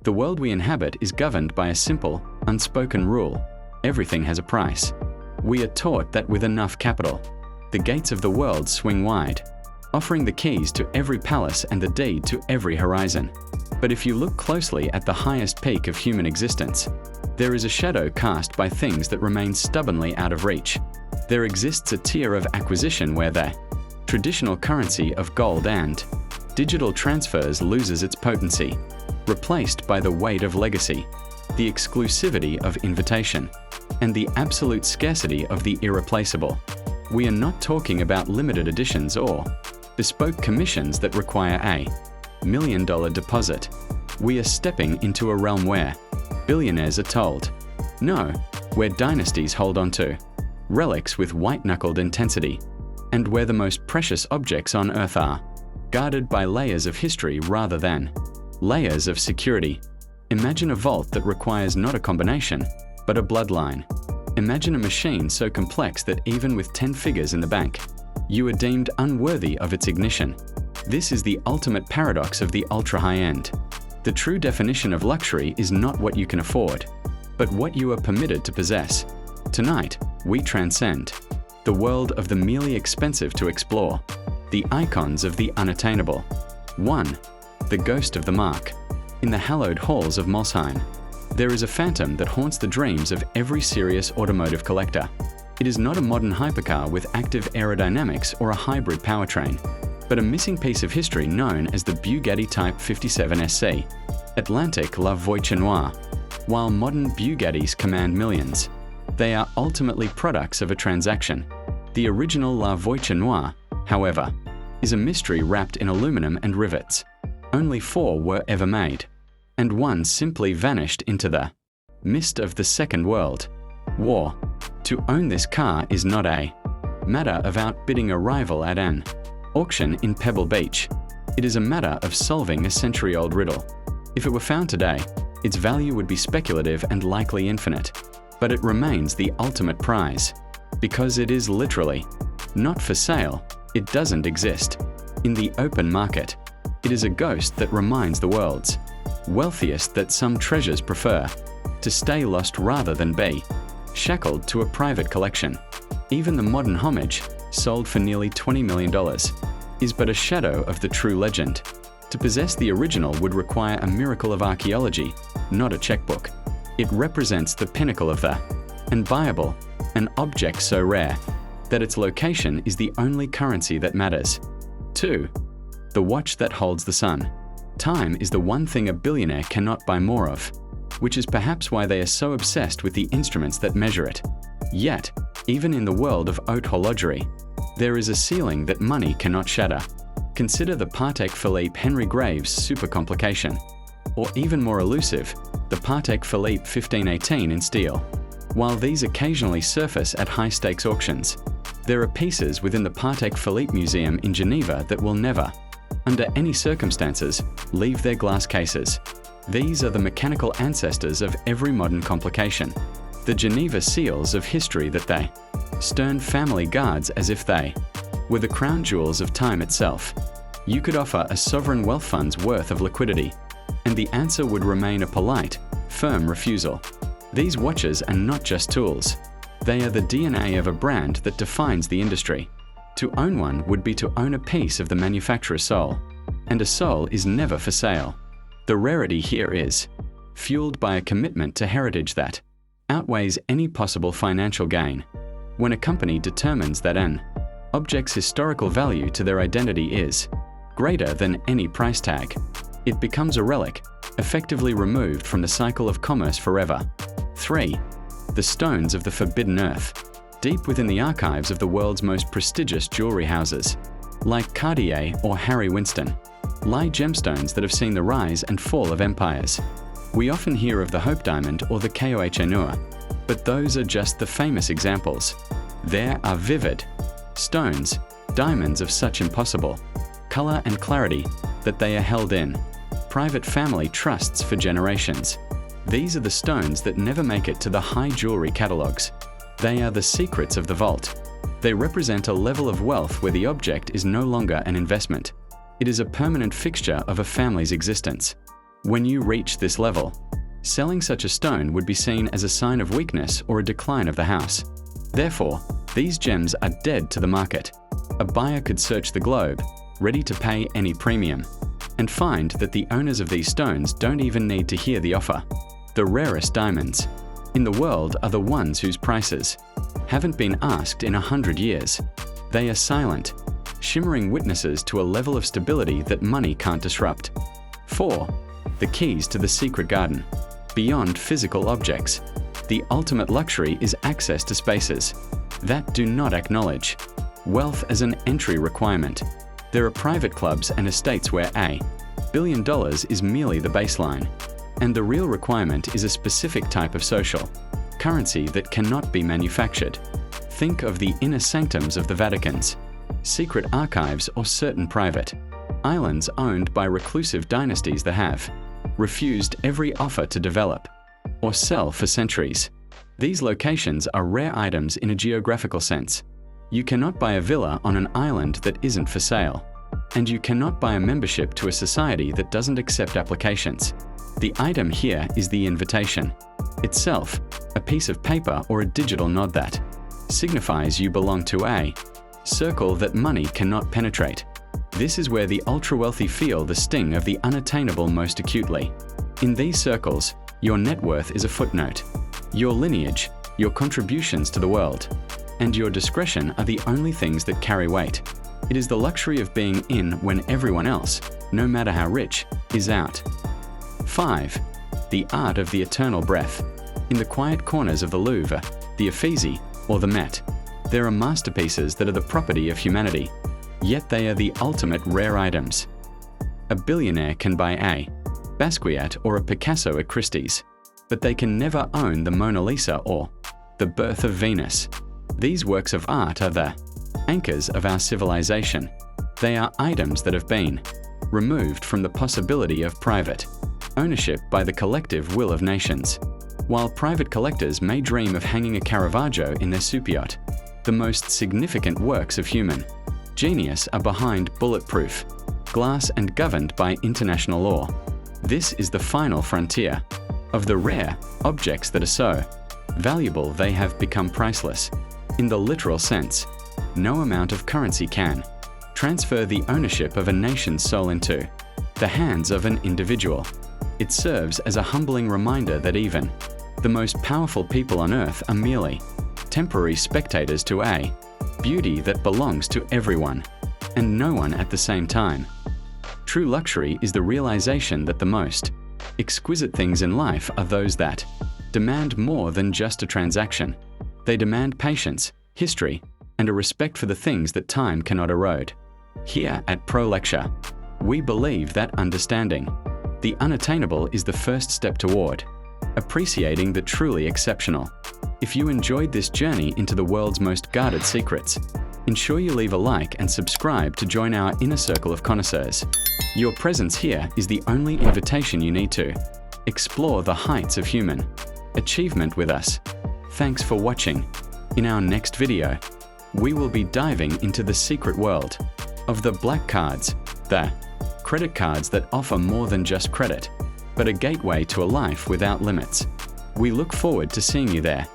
The world we inhabit is governed by a simple, unspoken rule: everything has a price. We are taught that with enough capital, the gates of the world swing wide, offering the keys to every palace and the deed to every horizon. But if you look closely at the highest peak of human existence, there is a shadow cast by things that remain stubbornly out of reach. There exists a tier of acquisition where the traditional currency of gold and digital transfers loses its potency, replaced by the weight of legacy, the exclusivity of invitation, and the absolute scarcity of the irreplaceable. We are not talking about limited editions or bespoke commissions that require a $1 million deposit. We are stepping into a realm where billionaires are told no, where dynasties hold on to relics with white-knuckled intensity, and where the most precious objects on Earth are guarded by layers of history rather than layers of security. Imagine a vault that requires not a combination, but a bloodline. Imagine a machine so complex that even with 10 figures in the bank, you are deemed unworthy of its ignition. This is the ultimate paradox of the ultra-high-end. The true definition of luxury is not what you can afford, but what you are permitted to possess. Tonight, we transcend the world of the merely expensive to explore, the icons of the unattainable. 1. The ghost of the mark. In the hallowed halls of Molsheim, there is a phantom that haunts the dreams of every serious automotive collector. It is not a modern hypercar with active aerodynamics or a hybrid powertrain, but a missing piece of history known as the Bugatti Type 57 SC, Atlantic La Voiture Noire. While modern Bugattis command millions, they are ultimately products of a transaction. The original La Voiture Noire, however, is a mystery wrapped in aluminum and rivets. Only 4 were ever made, and one simply vanished into the mist of the Second World War. To own this car is not a matter of outbidding a rival at an auction in Pebble Beach. It is a matter of solving a century-old riddle. If it were found today, its value would be speculative and likely infinite, but it remains the ultimate prize. Because it is literally not for sale, it doesn't exist in the open market. It is a ghost that reminds the world's wealthiest that some treasures prefer to stay lost rather than be shackled to a private collection. Even the modern homage, sold for nearly $20 million, is but a shadow of the true legend. To possess the original would require a miracle of archaeology, not a checkbook. It represents the pinnacle of the unbuyable, an object so rare that its location is the only currency that matters. 2. The watch that holds the sun. Time is the one thing a billionaire cannot buy more of, which is perhaps why they are so obsessed with the instruments that measure it. Yet, even in the world of haute horlogerie, there is a ceiling that money cannot shatter. Consider the Patek Philippe Henry Graves Supercomplication, or even more elusive, the Patek Philippe 1518 in steel. While these occasionally surface at high-stakes auctions, there are pieces within the Patek Philippe Museum in Geneva that will never, under any circumstances, leave their glass cases. These are the mechanical ancestors of every modern complication, the Geneva seals of history that they stern family guards as if they were the crown jewels of time itself. You could offer a sovereign wealth fund's worth of liquidity, and the answer would remain a polite, firm refusal. These watches are not just tools. They are the DNA of a brand that defines the industry. To own one would be to own a piece of the manufacturer's soul, and a soul is never for sale. The rarity here is fueled by a commitment to heritage that outweighs any possible financial gain. When a company determines that an object's historical value to their identity is greater than any price tag, it becomes a relic, effectively removed from the cycle of commerce forever. 3. The stones of the forbidden earth. Deep within the archives of the world's most prestigious jewelry houses, like Cartier or Harry Winston, lie gemstones that have seen the rise and fall of empires. We often hear of the Hope Diamond or the Koh-i-Noor, but those are just the famous examples. There are vivid stones, diamonds of such impossible color and clarity that they are held in private family trusts for generations. These are the stones that never make it to the high jewelry catalogs. They are the secrets of the vault. They represent a level of wealth where the object is no longer an investment. It is a permanent fixture of a family's existence. When you reach this level, selling such a stone would be seen as a sign of weakness or a decline of the house. Therefore, these gems are dead to the market. A buyer could search the globe, ready to pay any premium, and find that the owners of these stones don't even need to hear the offer. The rarest diamonds in the world are the ones whose prices haven't been asked in 100 years. They are silent, shimmering witnesses to a level of stability that money can't disrupt. 4. The keys to the secret garden. Beyond physical objects, the ultimate luxury is access to spaces that do not acknowledge wealth as an entry requirement. There are private clubs and estates where $1 billion is merely the baseline, and the real requirement is a specific type of social currency that cannot be manufactured. Think of the inner sanctums of the Vatican's secret archives or certain private islands owned by reclusive dynasties that have refused every offer to develop or sell for centuries. These locations are rare items in a geographical sense. You cannot buy a villa on an island that isn't for sale, and you cannot buy a membership to a society that doesn't accept applications. The item here is the invitation itself, a piece of paper or a digital nod that signifies you belong to a circle that money cannot penetrate. This is where the ultra-wealthy feel the sting of the unattainable most acutely. In these circles, your net worth is a footnote. Your lineage, your contributions to the world, and your discretion are the only things that carry weight. It is the luxury of being in when everyone else, no matter how rich, is out. 5. The art of the eternal breath. In the quiet corners of the Louvre, the Uffizi, or the Met, there are masterpieces that are the property of humanity, yet they are the ultimate rare items. A billionaire can buy a Basquiat or a Picasso at Christie's, but they can never own the Mona Lisa or the Birth of Venus. These works of art are the anchors of our civilization. They are items that have been removed from the possibility of private ownership by the collective will of nations. While private collectors may dream of hanging a Caravaggio in their superyacht, the most significant works of human genius are behind bulletproof glass and governed by international law. This is the final frontier of the rare objects that are so valuable they have become priceless. In the literal sense, no amount of currency can transfer the ownership of a nation's soul into the hands of an individual. It serves as a humbling reminder that even the most powerful people on earth are merely temporary spectators to a beauty that belongs to everyone and no one at the same time. True luxury is the realization that the most exquisite things in life are those that demand more than just a transaction. They demand patience, history, and a respect for the things that time cannot erode. Here at Lexure, we believe that understanding the unattainable is the first step toward appreciating the truly exceptional. If you enjoyed this journey into the world's most guarded secrets, ensure you leave a like and subscribe to join our inner circle of connoisseurs. Your presence here is the only invitation you need to explore the heights of human achievement with us. Thanks for watching. In our next video, we will be diving into the secret world of the black cards, the credit cards that offer more than just credit, but a gateway to a life without limits. We look forward to seeing you there.